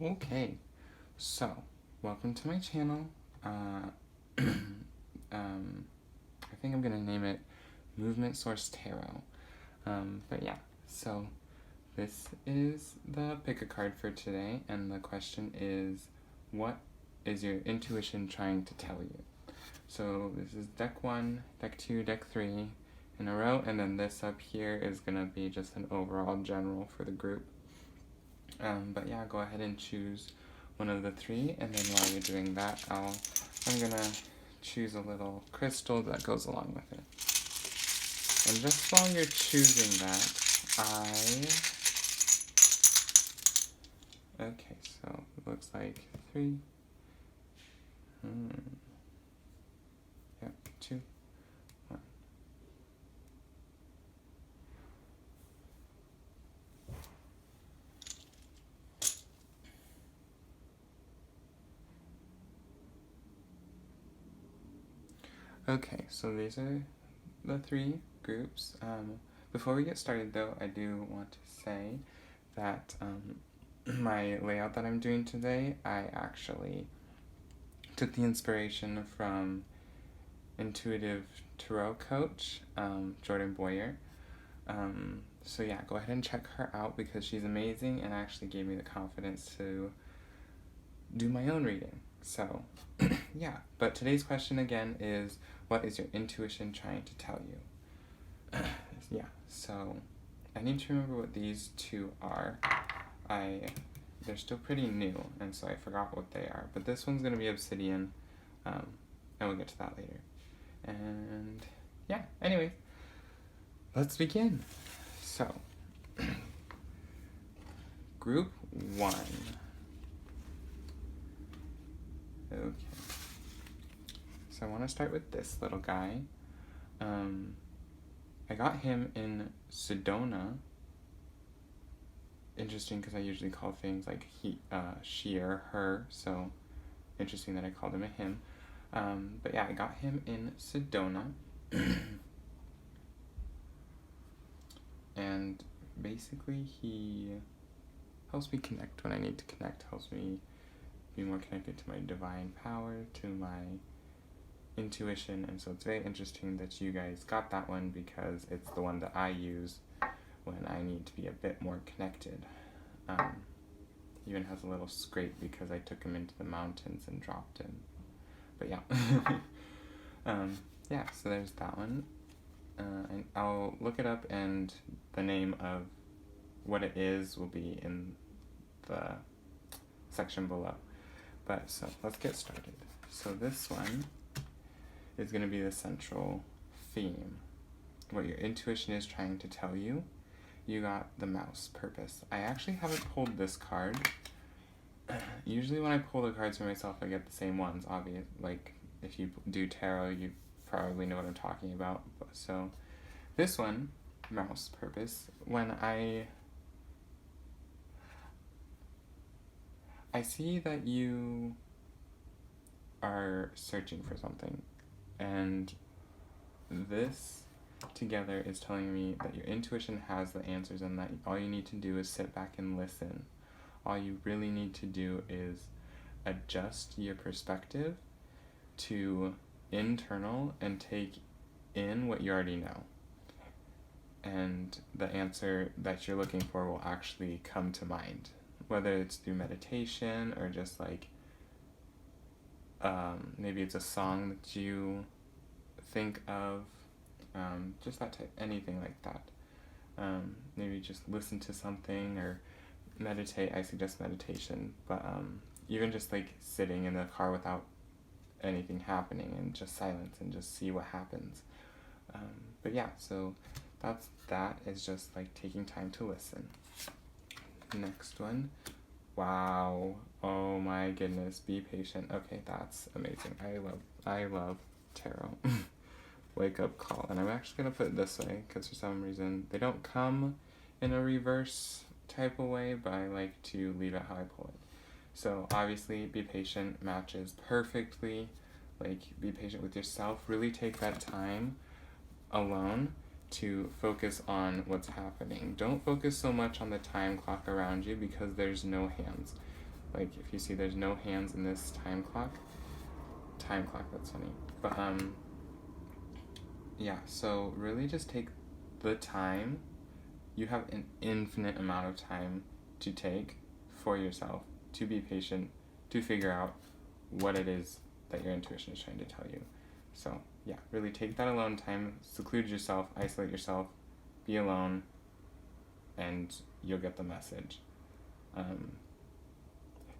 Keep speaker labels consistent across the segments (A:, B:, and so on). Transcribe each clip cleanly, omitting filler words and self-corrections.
A: Okay, so welcome to my channel. I think I'm gonna name it Movement Source Tarot. But yeah, so this is the pick a card for today, and the question is, what is your intuition trying to tell you? So this is deck 1, deck 2, deck 3 in a row, and then this up here is gonna be just an overall general for the group. But yeah, go ahead and choose one of the 3, and then while you're doing that, I'm gonna choose a little crystal that goes along with it. And just while you're choosing that, okay, so it looks like 3, yep, 2, 1. Okay, so these are the 3 groups. Before we get started though, I do want to say that my layout that I'm doing today, I actually took the inspiration from intuitive tarot coach, Jordan Boyer. So yeah, go ahead and check her out because she's amazing and actually gave me the confidence to do my own reading. So yeah, but today's question again is, what is your intuition trying to tell you? Yeah, so I need to remember what these 2 are. They're still pretty new, and so I forgot what they are. But this one's gonna be obsidian, and we'll get to that later. And yeah, anyway, let's begin. So, group 1. Okay. So I want to start with this little guy. I got him in Sedona. Interesting because I usually call things like she or her, so interesting that I called him a him. But yeah, I got him in Sedona. And basically he helps me connect when I need to connect, helps me be more connected to my divine power, to my intuition, and so it's very interesting that you guys got that one because it's the one that I use when I need to be a bit more connected. He even has a little scrape because I took him into the mountains and dropped him. But yeah. Yeah, so there's that one. And I'll look it up, and the name of what it is will be in the section below. But so let's get started. So this one is going to be the central theme. What your intuition is trying to tell you. You got the mouse, purpose. I actually haven't pulled this card. Usually when I pull the cards for myself, I get the same ones, obvious. Like, if you do tarot, you probably know what I'm talking about. So, this one, mouse, purpose, when I see that you are searching for something, and this together is telling me that your intuition has the answers and that all you need to do is sit back and listen. All you really need to do is adjust your perspective to internal and take in what you already know. And the answer that you're looking for will actually come to mind, whether it's through meditation or just like maybe it's a song that you think of, just that type, anything like that. Maybe just listen to something or meditate. I suggest meditation, but even just like sitting in the car without anything happening and just silence and just see what happens. But yeah, so that is just like taking time to listen. Next one. Wow. Oh my goodness. Be patient. Okay, that's amazing. I love tarot. Wake up call. And I'm actually going to put it this way because for some reason they don't come in a reverse type of way, but I like to leave it how I pull it. So obviously be patient matches perfectly. Like, be patient with yourself. Really take that time alone to focus on what's happening. Don't focus so much on the time clock around you because there's no hands. Like if you see there's no hands in this time clock, that's funny. But yeah, so really just take the time. You have an infinite amount of time to take for yourself, to be patient, to figure out what it is that your intuition is trying to tell you. So yeah, really take that alone time, seclude yourself, isolate yourself, be alone, and you'll get the message.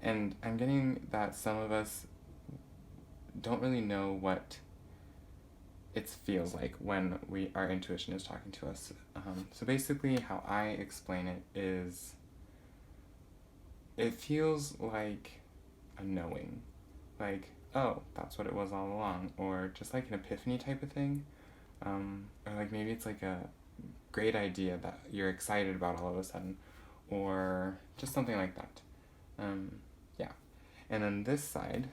A: And I'm getting that some of us don't really know what it feels like when our intuition is talking to us. So basically how I explain it is, it feels like a knowing. Like, oh, that's what it was all along. Or just like an epiphany type of thing. Or like maybe it's like a great idea that you're excited about all of a sudden. Or just something like that. Yeah. And then this side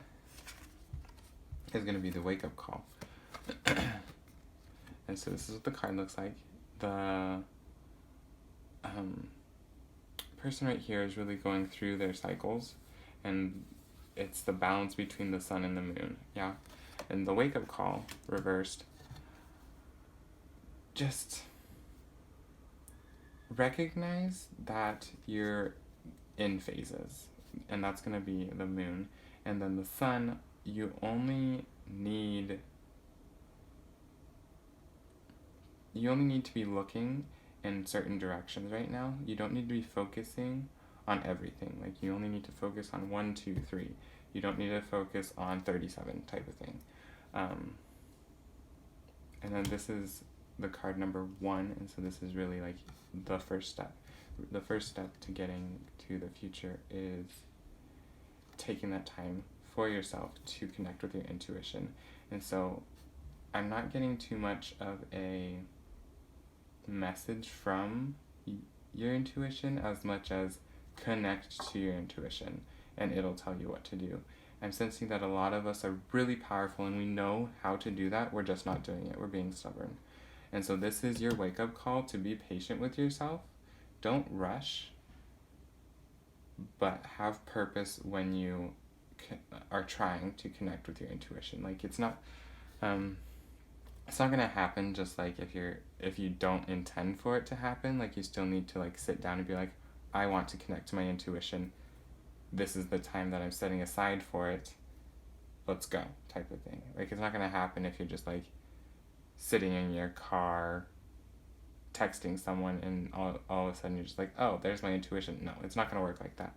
A: is going to be the wake-up call. And so this is what the card looks like. The person right here is really going through their cycles, and it's the balance between the sun and the moon. Yeah. And the wake-up call reversed, just recognize that you're in phases, and that's going to be the moon. And then the sun, you only need to be looking in certain directions right now. You don't need to be focusing on everything. Like, you only need to focus on 1, 2, 3. You don't need to focus on 37 type of thing. And then this is the card number 1, and so this is really like the first step. The first step to getting to the future is taking that time for yourself to connect with your intuition. And so I'm not getting too much of a message from your intuition as much as connect to your intuition and it'll tell you what to do. I'm sensing that a lot of us are really powerful and we know how to do that, we're just not doing it, we're being stubborn. And so this is your wake-up call to be patient with yourself. Don't rush, but have purpose when you are trying to connect with your intuition. Like, it's not gonna happen just like if you don't intend for it to happen. Like, you still need to like sit down and be like, I want to connect to my intuition. This is the time that I'm setting aside for it. Let's go, type of thing. Like, it's not gonna happen if you're just like sitting in your car texting someone and all of a sudden you're just like, oh, there's my intuition. No, it's not gonna work like that.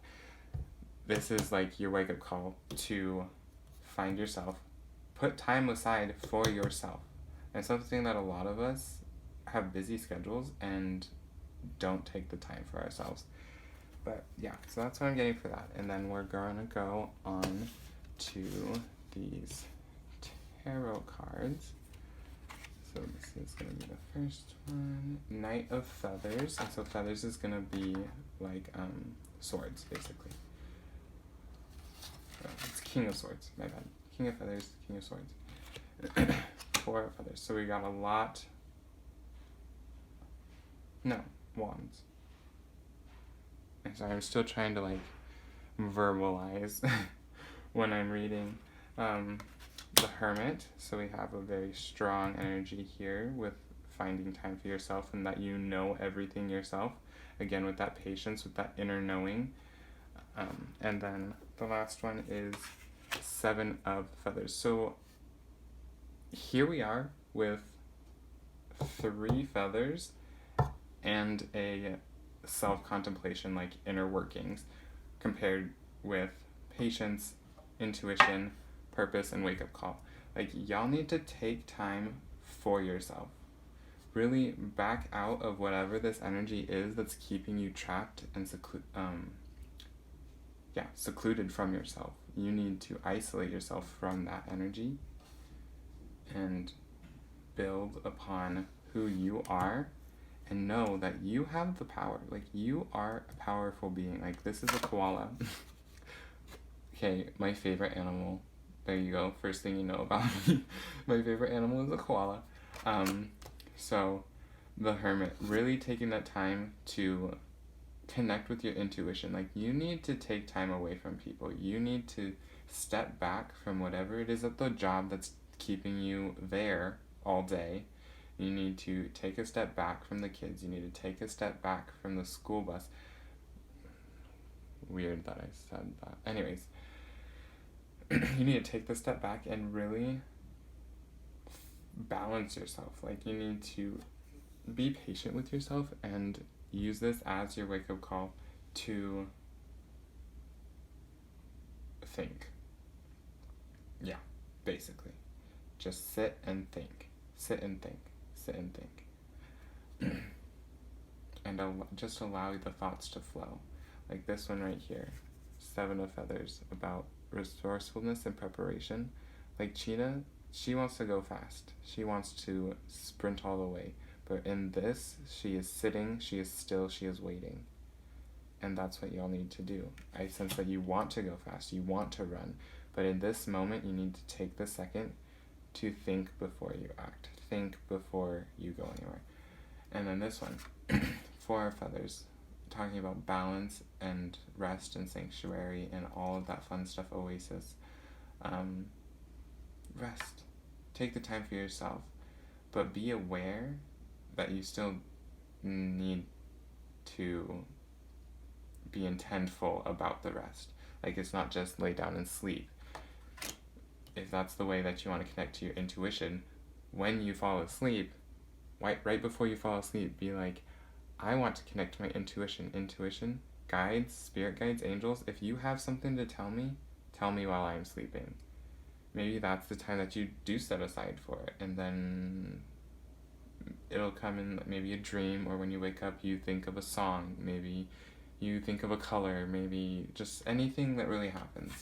A: This is like your wake-up call to find yourself, put time aside for yourself. And something that a lot of us have busy schedules and don't take the time for ourselves. But yeah, so that's what I'm getting for that. And then we're gonna go on to these tarot cards. So this is gonna be the first one, Knight of Feathers. And so feathers is gonna be like swords, basically. It's King of Swords, my bad. King of Feathers, King of Swords. 4 feathers. So we got a lot. No, wands. I'm sorry, I'm still trying to like verbalize when I'm reading. The Hermit. So we have a very strong energy here with finding time for yourself and that you know everything yourself. Again, with that patience, with that inner knowing. And then the last one is 7 of Feathers. So here we are with 3 feathers and a self-contemplation, like inner workings, compared with patience, intuition, purpose, and wake-up call. Like, y'all need to take time for yourself. Really back out of whatever this energy is that's keeping you trapped and secluded from yourself. You need to isolate yourself from that energy and build upon who you are and know that you have the power. Like, you are a powerful being. Like, this is a koala. Okay, my favorite animal. There you go. First thing you know about me. My favorite animal is a koala. So the Hermit, really taking that time to connect with your intuition. Like, you need to take time away from people. You need to step back from whatever it is at the job that's keeping you there all day. You need to take a step back from the kids. You need to take a step back from the school bus. Weird that I said that. Anyways, you need to take the step back and really balance yourself. Like, you need to be patient with yourself and use this as your wake-up call to think. Yeah, basically. Just sit and think. Sit and think. Sit and think. And just allow the thoughts to flow. Like this one right here, 7 of Feathers, about resourcefulness and preparation. Like Cheetah, she wants to go fast. She wants to sprint all the way. But in this, she is sitting, she is still, she is waiting. And that's what y'all need to do. I sense that you want to go fast, you want to run. But in this moment, you need to take the second to think before you act. Think before you go anywhere. And then this one, 4 of Feathers, talking about balance and rest and sanctuary and all of that fun stuff, oasis. Rest. Take the time for yourself. But be aware that you still need to be intentful about the rest. Like, it's not just lay down and sleep. If that's the way that you want to connect to your intuition, when you fall asleep, right before you fall asleep, be like, I want to connect to my intuition. Intuition, guides, spirit guides, angels, if you have something to tell me while I'm sleeping. Maybe that's the time that you do set aside for it, and then it'll come in maybe a dream, or when you wake up you think of a song, maybe you think of a color, maybe just anything that really happens.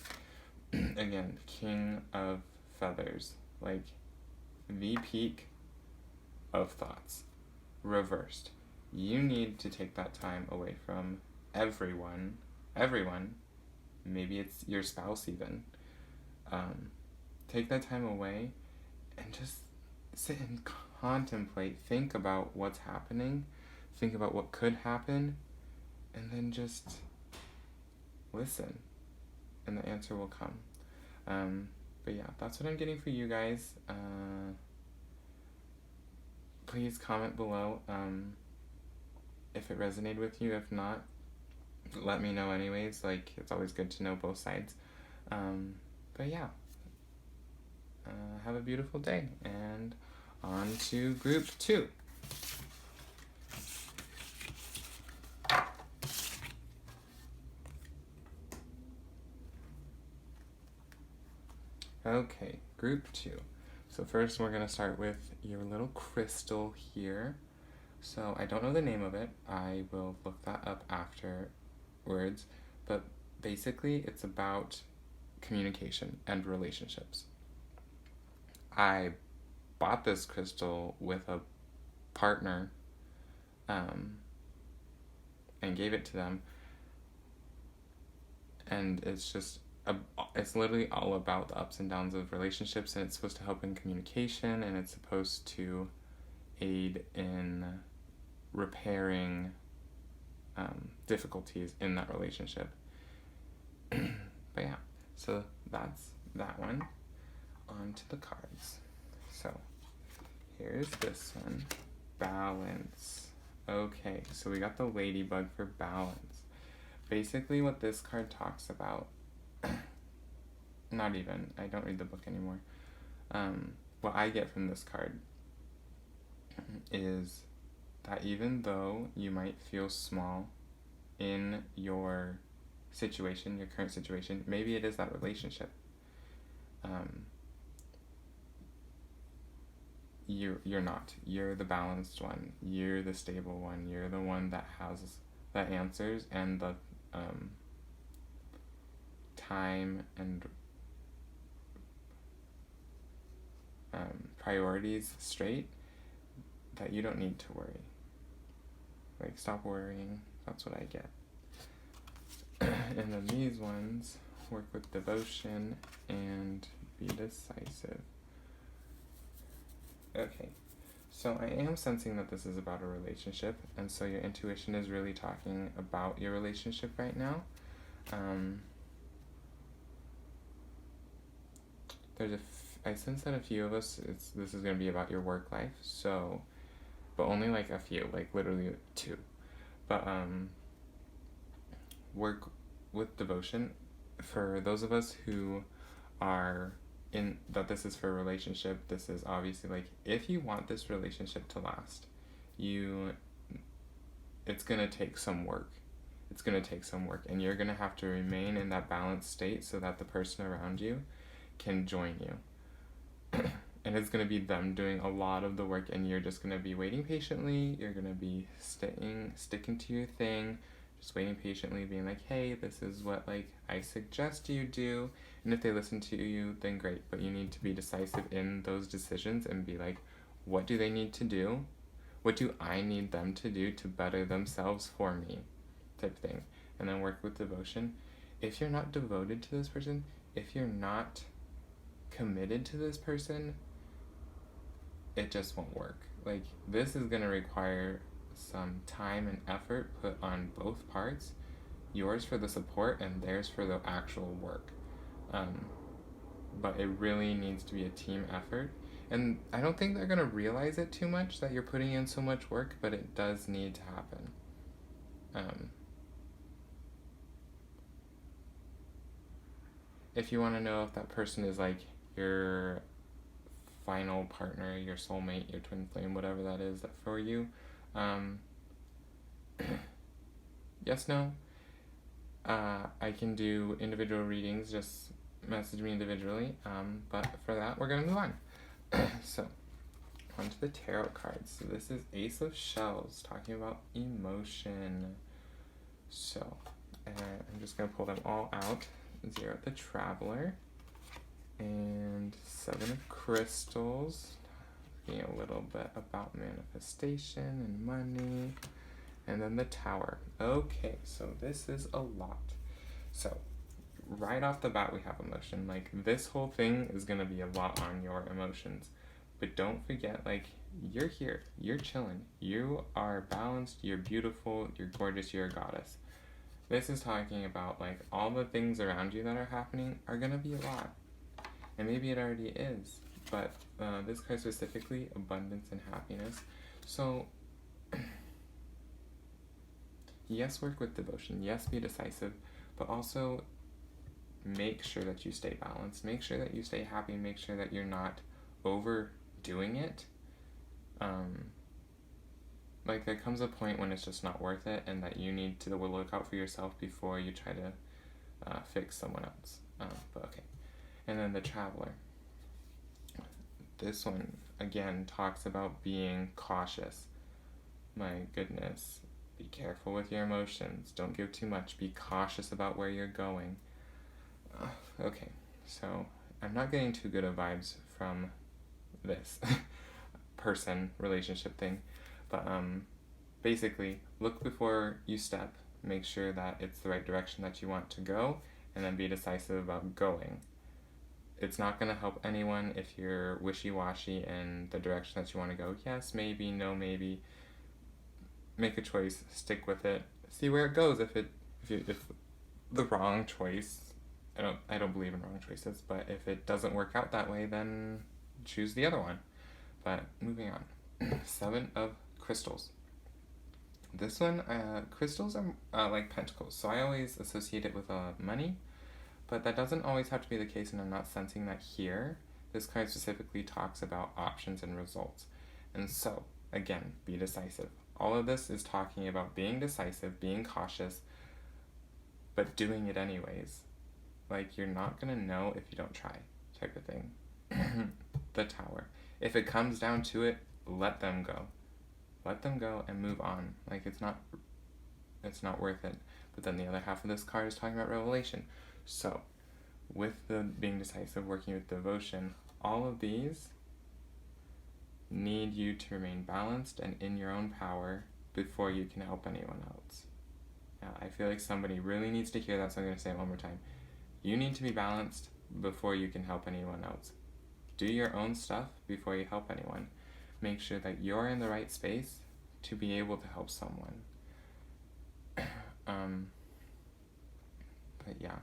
A: Again, King of Feathers, like the peak of thoughts, reversed. You need to take that time away from everyone, maybe it's your spouse even. Take that time away and just sit and contemplate, think about what's happening, think about what could happen, and then just listen, and the answer will come. But yeah, that's what I'm getting for you guys. Please comment below if it resonated with you. If not, let me know anyways. Like, it's always good to know both sides. But yeah, have a beautiful day, and on to group 2. Okay, group 2. So first we're going to start with your little crystal here. So I don't know the name of it. I will look that up afterwards. But basically it's about communication and relationships. I bought this crystal with a partner and gave it to them. And it's literally all about the ups and downs of relationships, and it's supposed to help in communication, and it's supposed to aid in repairing difficulties in that relationship. But yeah, so that's that one. On to the cards. So here's this one, balance. Okay, so we got the ladybug for balance. Basically what this card talks about, not even, I don't read the book anymore. What I get from this card is that even though you might feel small in your situation, your current situation, maybe it is that relationship. You're not. You're the balanced one. You're the stable one. You're the one that has the answers and the time and priorities straight, that you don't need to worry. Like, stop worrying. That's what I get. And then these ones, work with devotion and be decisive. Okay, So I am sensing that this is about a relationship, and so your intuition is really talking about your relationship right now. I sense that a few of us, this is going to be about your work life, so, but only like a few, like literally two. But work with devotion, for those of us who are in that this is for a relationship, this is obviously like, if you want this relationship to last, it's gonna take some work. It's gonna take some work, and you're gonna have to remain in that balanced state so that the person around you can join you. And it's gonna be them doing a lot of the work, and you're just gonna be waiting patiently. You're gonna be sticking to your thing, just waiting patiently, being like, hey, this is what like I suggest you do. And if they listen to you, then great. But you need to be decisive in those decisions and be like, what do they need to do? What do I need them to do to better themselves for me? Type thing. And then work with devotion. If you're not devoted to this person, if you're not committed to this person, it just won't work. Like, this is going to require some time and effort put on both parts, yours for the support and theirs for the actual work. But it really needs to be a team effort, and I don't think they're going to realize it too much that you're putting in so much work, but it does need to happen. If you want to know if that person is like your final partner, your soulmate, your twin flame, whatever that is that for you, yes, no. I can do individual readings, just message me individually, but for that we're going to move on. So, on to the tarot cards. So this is Ace of Shells, talking about emotion. So, I'm just going to pull them all out. 0, the Traveler, and 7 of Crystals, talking a little bit about manifestation and money, and then the Tower. Okay, so this is a lot. So, right off the bat we have emotion. Like, this whole thing is going to be a lot on your emotions. But don't forget, like, you're here. You're chilling. You are balanced. You're beautiful. You're gorgeous. You're a goddess. This is talking about, like, all the things around you that are happening are going to be a lot. And maybe it already is. But this card specifically, abundance and happiness. So, yes, work with devotion. Yes, be decisive. But also make sure that you stay balanced. Make sure that you stay happy. Make sure that you're not overdoing it. Like, there comes a point when it's just not worth it, and that you need to look out for yourself before you try to fix someone else. But okay. And then the Traveler. This one, again, talks about being cautious. My goodness. Be careful with your emotions. Don't give too much. Be cautious about where you're going. Okay, so I'm not getting too good of vibes from this person, relationship thing. But basically, look before you step. Make sure that it's the right direction that you want to go, and then be decisive about going. It's not going to help anyone if you're wishy-washy in the direction that you want to go. Yes, maybe, no, maybe. Make a choice. Stick with it. See where it goes. If the wrong choice, I don't believe in wrong choices, but if it doesn't work out that way, then choose the other one. But moving on. 7 of Crystals. This one, crystals are like pentacles, so I always associate it with money, but that doesn't always have to be the case, and I'm not sensing that here. This card specifically talks about options and results. And so, again, be decisive. All of this is talking about being decisive, being cautious, but doing it anyways. Like, you're not going to know if you don't try, type of thing. The Tower. If it comes down to it, let them go. Let them go and move on. Like, it's not worth it. But then the other half of this card is talking about revelation. So, with the being decisive, working with devotion, all of these need you to remain balanced and in your own power before you can help anyone else. Now, I feel like somebody really needs to hear that, so I'm going to say it one more time. You need to be balanced before you can help anyone else. Do your own stuff before you help anyone. make sure that you're in the right space to be able to help someone. But yeah,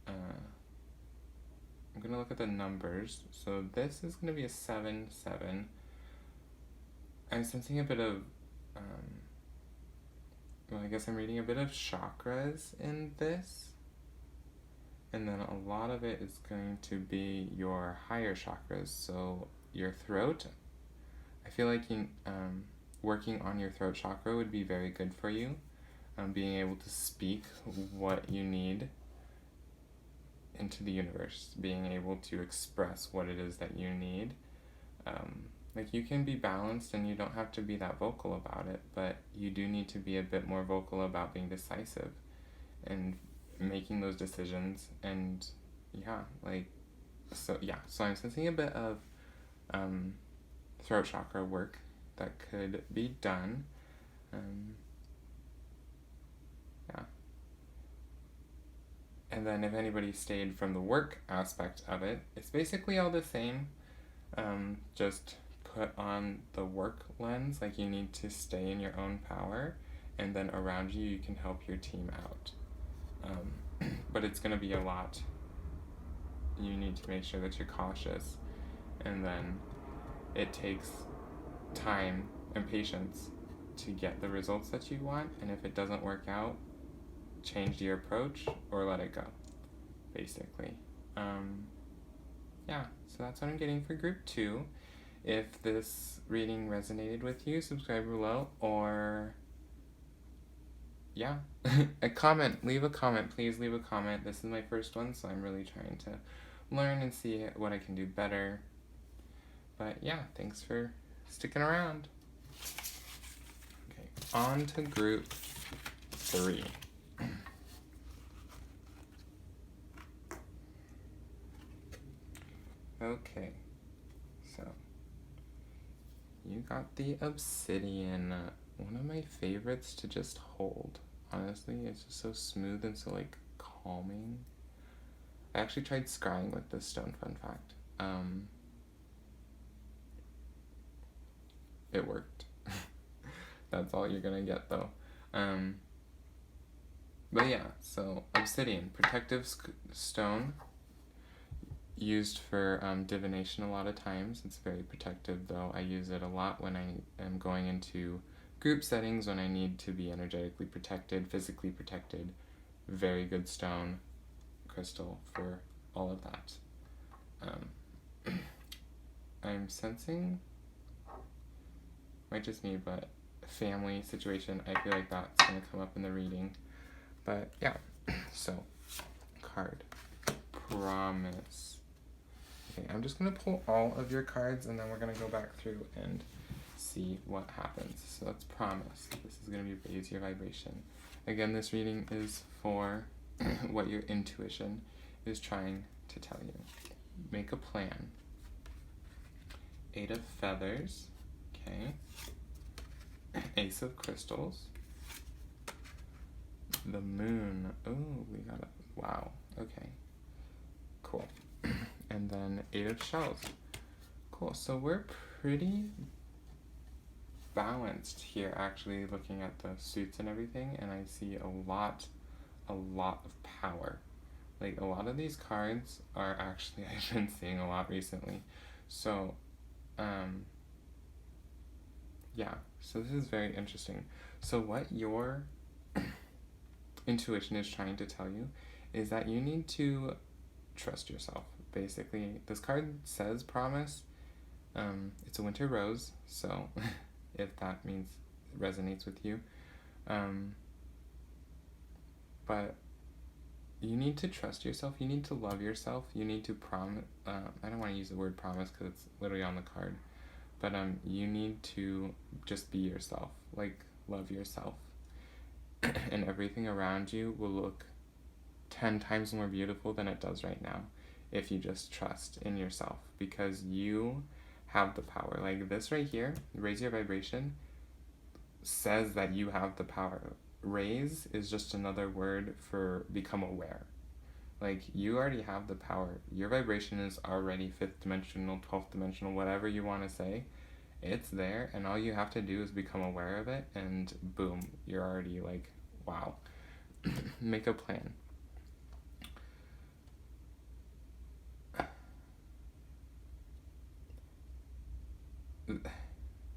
A: I'm gonna look at the numbers. So this is gonna be a 7-7. I'm sensing a bit of, well, I guess I'm reading a bit of chakras in this. And then a lot of it is going to be your higher chakras. So your throat, I feel like working on your throat chakra would be very good for you. Being able to speak what you need into the universe, being able to express what it is that you need. Like, you can be balanced and you don't have to be that vocal about it, but you do need to be a bit more vocal about being decisive and making those decisions. And so I'm sensing a bit of throat chakra work that could be done. And then if anybody stayed from the work aspect of it, it's basically all the same. Just put on the work lens, like you need to stay in your own power, and then around you, you can help your team out. But it's going to be a lot. You need to make sure that you're cautious, and then it takes time and patience to get the results that you want, and if it doesn't work out, change your approach or let it go, basically. So that's what I'm getting for group 2. If this reading resonated with you, subscribe below, or a comment. Leave a comment. Please leave a comment. This is my first one, so I'm really trying to learn and see what I can do better. But yeah, thanks for sticking around. Okay, on to group 3. Okay, so you got the obsidian, one of my favorites to just hold. Honestly, it's just so smooth and so like calming. I actually tried scrying with this stone, fun fact. It worked. That's all you're gonna get though. But yeah, so obsidian, protective stone. Used for divination a lot of times. It's very protective though. I use it a lot when I am going into group settings, when I need to be energetically protected, physically protected. Very good stone, crystal for all of that. I'm sensing, might just me, but family situation. I feel like that's going to come up in the reading. But yeah, so card, promise. Okay, I'm just going to pull all of your cards, and then we're going to go back through and see what happens. So let's promise. This is going to be raise your vibration. Again, this reading is for what your intuition is trying to tell you. Make a plan. 8 of feathers. Okay. Ace of crystals. The moon. Oh, we got a... Wow. Okay. Cool. And then 8 of shells. Cool. So we're pretty balanced here, actually, looking at the suits and everything, and I see a lot of power. Like, a lot of these cards are actually, I've been seeing a lot recently. So, so this is very interesting. So what your intuition is trying to tell you is that you need to trust yourself. Basically, this card says promise. It's a winter rose, so if that means it resonates with you. But you need to trust yourself. You need to love yourself. You need to promise. I don't want to use the word promise because it's literally on the card. But you need to just be yourself. Like, love yourself. And everything around you will look 10 times more beautiful than it does right now if you just trust in yourself, because you have the power. Like, this right here, raise your vibration, says that you have the power. Raise is just another word for become aware. Like, you already have the power. Your vibration is already 5th dimensional, 12th dimensional, whatever you want to say, It's there, and all you have to do is become aware of it, and boom, you're already like, wow. Make a plan.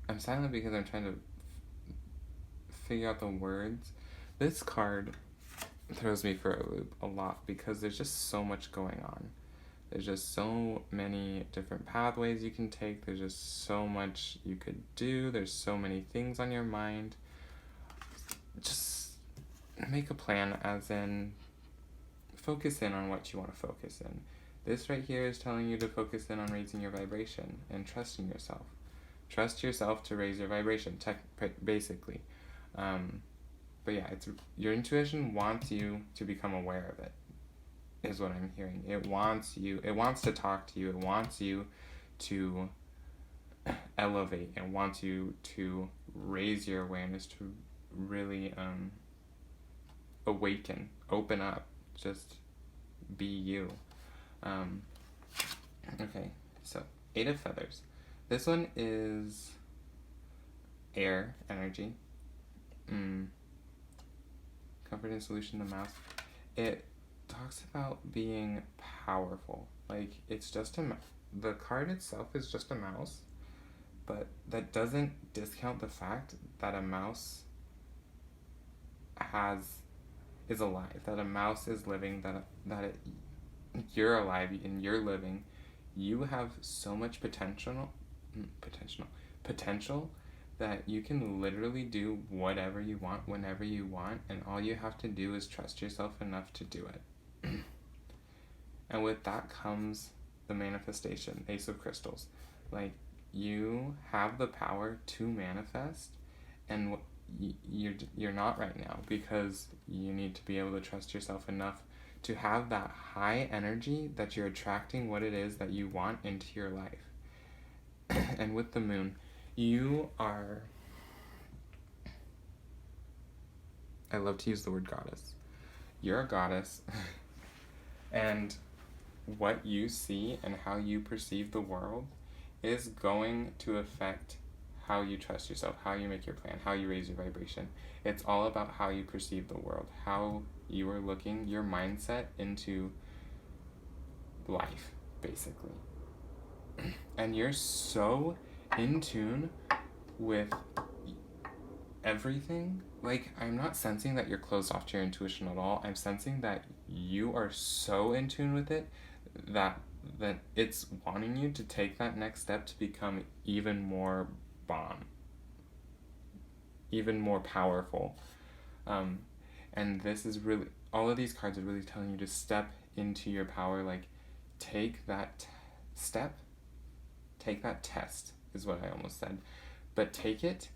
A: I'm silent because I'm trying to figure out the words. This card throws me for a loop a lot because there's just so much going on. There's just so many different pathways you can take. There's just so much you could do. There's so many things on your mind. Just make a plan, as in focus in on what you want to focus in. This right here is telling you to focus in on raising your vibration and trusting yourself. Trust yourself to raise your vibration, basically. But yeah, it's your intuition wants you to become aware of it, is what I'm hearing. It wants to talk to you. It wants you to elevate. It wants you to raise your awareness, to really awaken, open up, just be you. Okay, so 8 of Feathers. This one is air energy. Comfort and solution, the mouse. It talks about being powerful. Like, it's just the card itself is just a mouse, but that doesn't discount the fact that a mouse is alive, that a mouse is living, you're alive and you're living. You have so much potential that you can literally do whatever you want whenever you want, and all you have to do is trust yourself enough to do it. And with that comes the manifestation, Ace of Crystals. Like, you have the power to manifest, and you're not right now because you need to be able to trust yourself enough to have that high energy that you're attracting what it is that you want into your life. And with the moon, you are, I love to use the word goddess. You're a goddess. And what you see and how you perceive the world is going to affect how you trust yourself, how you make your plan, how you raise your vibration. It's all about how you perceive the world, how you are looking, your mindset into life, basically. And you're so in tune with everything. Like, I'm not sensing that you're closed off to your intuition at all. I'm sensing that you are so in tune with it that it's wanting you to take that next step to become even more bomb, even more powerful. And this is really, all of these cards are really telling you to step into your power. Like, take that step, take that test is what I almost said, but take it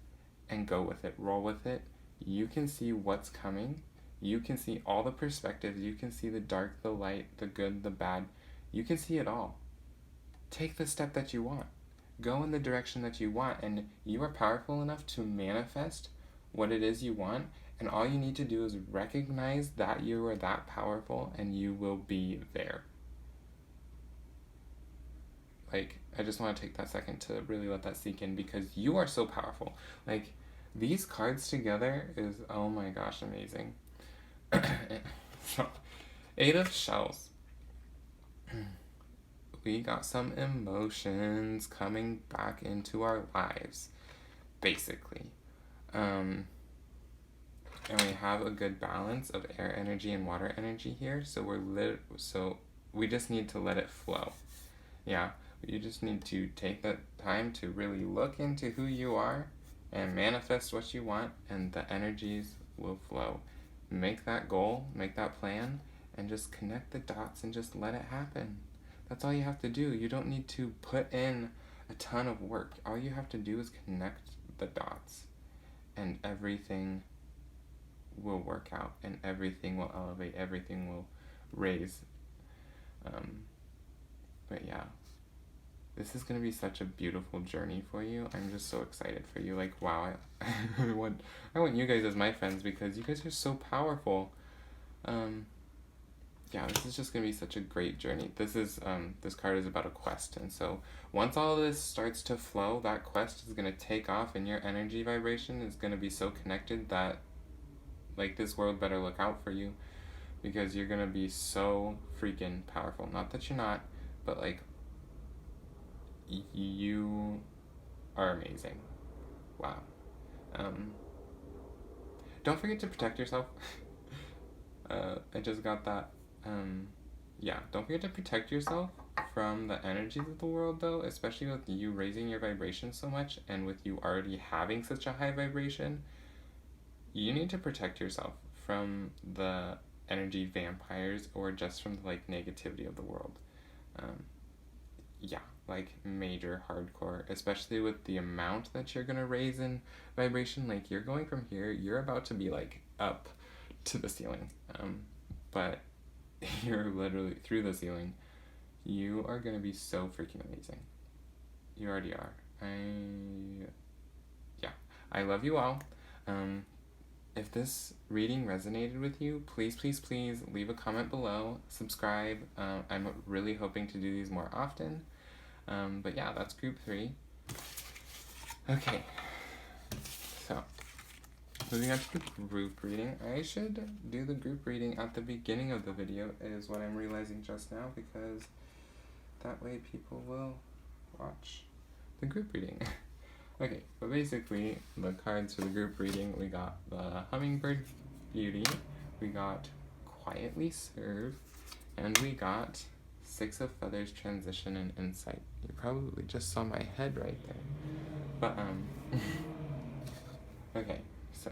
A: and go with it, roll with it. You can see what's coming. You can see all the perspectives. You can see the dark, the light, the good, the bad. You can see it all. Take the step that you want. Go in the direction that you want, and you are powerful enough to manifest what it is you want, and all you need to do is recognize that you are that powerful, and you will be there. Like, I just want to take that second to really let that sink in, because you are so powerful. Like, these cards together is, oh my gosh, amazing. So, 8 of Shells. We got some emotions coming back into our lives, basically. And we have a good balance of air energy and water energy here, so we just need to let it flow. Yeah, you just need to take that time to really look into who you are and manifest what you want, and the energies will flow. Make that goal, make that plan, and just connect the dots and just let it happen. That's all you have to do. You don't need to put in a ton of work. All you have to do is connect the dots, and everything will work out, and everything will elevate, everything will raise. But yeah, this is going to be such a beautiful journey for you. I'm just so excited for you. Like, wow, I want you guys as my friends because you guys are so powerful. yeah, this is just gonna be such a great journey. This card is about a quest, and so once all this starts to flow, that quest is gonna take off, and your energy vibration is gonna be so connected that, like, this world better look out for you, because you're gonna be so freaking powerful. Not that you're not, but like, you are amazing. Wow. Don't forget to protect yourself. I just got that. Yeah, don't forget to protect yourself from the energies of the world, though, especially with you raising your vibration so much, and with you already having such a high vibration. You need to protect yourself from the energy vampires, or just from the, like, negativity of the world. Yeah, like, major hardcore, especially with the amount that you're gonna raise in vibration. Like, you're going from here, you're about to be, like, up to the ceiling. But you're literally through the ceiling. You are gonna be so freaking amazing. You already are. I love you all. If this reading resonated with you, please, please, please leave a comment below, subscribe. I'm really hoping to do these more often. But yeah, that's group 3. Okay, so moving on to the group reading. I should do the group reading at the beginning of the video, is what I'm realizing just now, because that way people will watch the group reading. Okay, but basically, the cards for the group reading, we got the Hummingbird Beauty, we got Quietly Serve, and we got Six of Feathers, Transition, and Insight. You probably just saw my head right there. But, okay, so,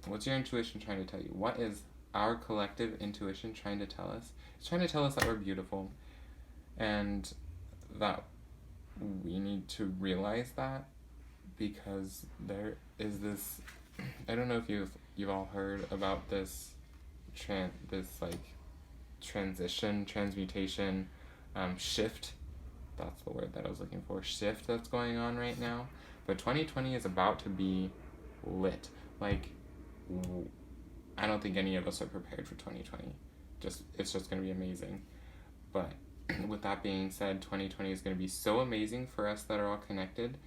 A: what's your intuition trying to tell you? What is our collective intuition trying to tell us? It's trying to tell us that we're beautiful, and that we need to realize that, because there is this, I don't know if you've all heard about this transition, transmutation, shift. That's the word that I was looking for. Shift that's going on right now. But 2020 is about to be lit. Like, I don't think any of us are prepared for 2020. It's just going to be amazing. But with that being said, 2020 is going to be so amazing for us that are all connected.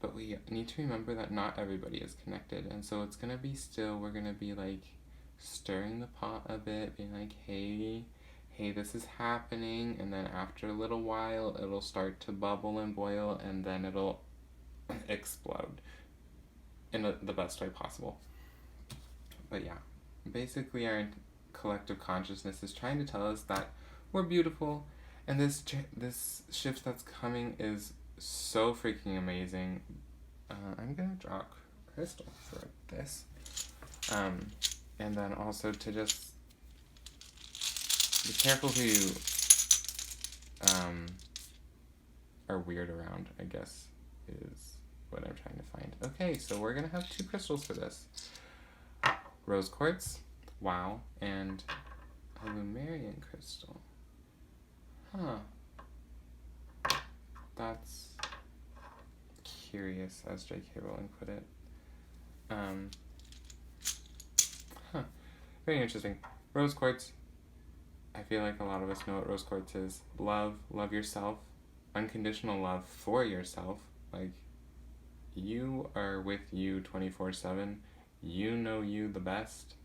A: But we need to remember that not everybody is connected. And so it's going to be still, we're going to be like stirring the pot a bit, being like, hey, this is happening. And then after a little while, it'll start to bubble and boil, and then it'll explode in the best way possible. But yeah, basically our collective consciousness is trying to tell us that we're beautiful, and this shift that's coming is so freaking amazing. I'm gonna draw a crystal for this. And then also to just be careful who you are weird around, I guess, is what I'm trying to find. Okay, so we're gonna have 2 crystals for this. Rose quartz, wow, and a Lemurian crystal. Huh. That's curious, as J.K. Rowling put it. Very interesting. Rose quartz. I feel like a lot of us know what rose quartz is. Love yourself. Unconditional love for yourself. Like, you are with you 24/7. You know you the best.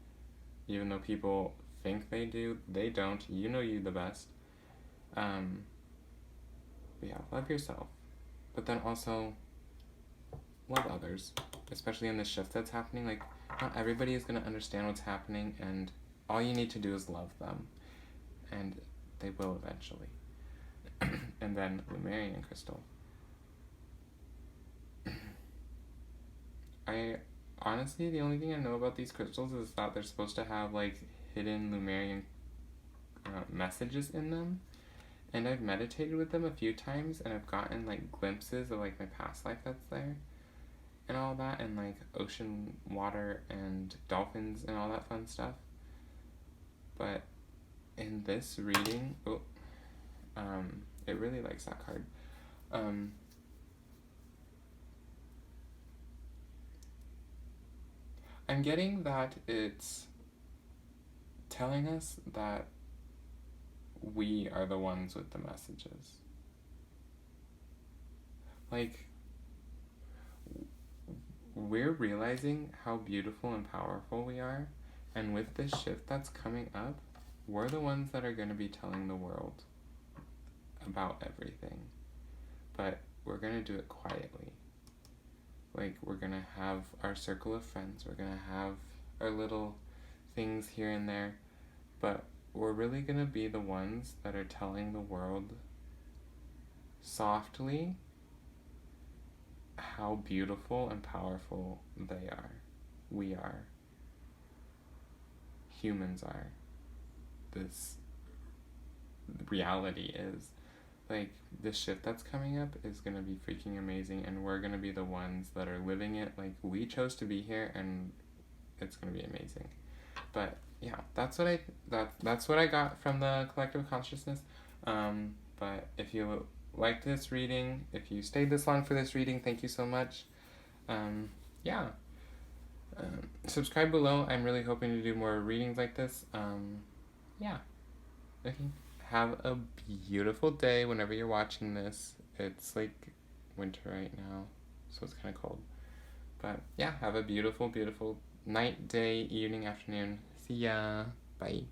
A: Even though people think they do, they don't. You know you the best. But yeah, love yourself. But then also love others, especially in the shift that's happening. Like, not everybody is going to understand what's happening, and all you need to do is love them, and they will eventually. And then Lemurian crystal. Honestly, the only thing I know about these crystals is that they're supposed to have, like, hidden Lemurian messages in them. And I've meditated with them a few times, and I've gotten, like, glimpses of, like, my past life that's there. And all that, and, like, ocean water and dolphins and all that fun stuff. But in this reading, it really likes that card. I'm getting that it's telling us that we are the ones with the messages. Like, we're realizing how beautiful and powerful we are, and with this shift that's coming up, we're the ones that are going to be telling the world about everything. But we're going to do it quietly. Like, we're going to have our circle of friends, we're going to have our little things here and there, but we're really going to be the ones that are telling the world softly how beautiful and powerful they are. We are. Humans are. This reality is. Like, this shift that's coming up is going to be freaking amazing, and we're going to be the ones that are living it. Like, we chose to be here, and it's going to be amazing. But yeah, that's what I got from the collective consciousness. But if you liked this reading, if you stayed this long for this reading, thank you so much. Yeah. Subscribe below. I'm really hoping to do more readings like this. Yeah. Okay. Have a beautiful day whenever you're watching this. It's like winter right now, so it's kind of cold. But yeah, have a beautiful, beautiful night, day, evening, afternoon. See ya. Bye.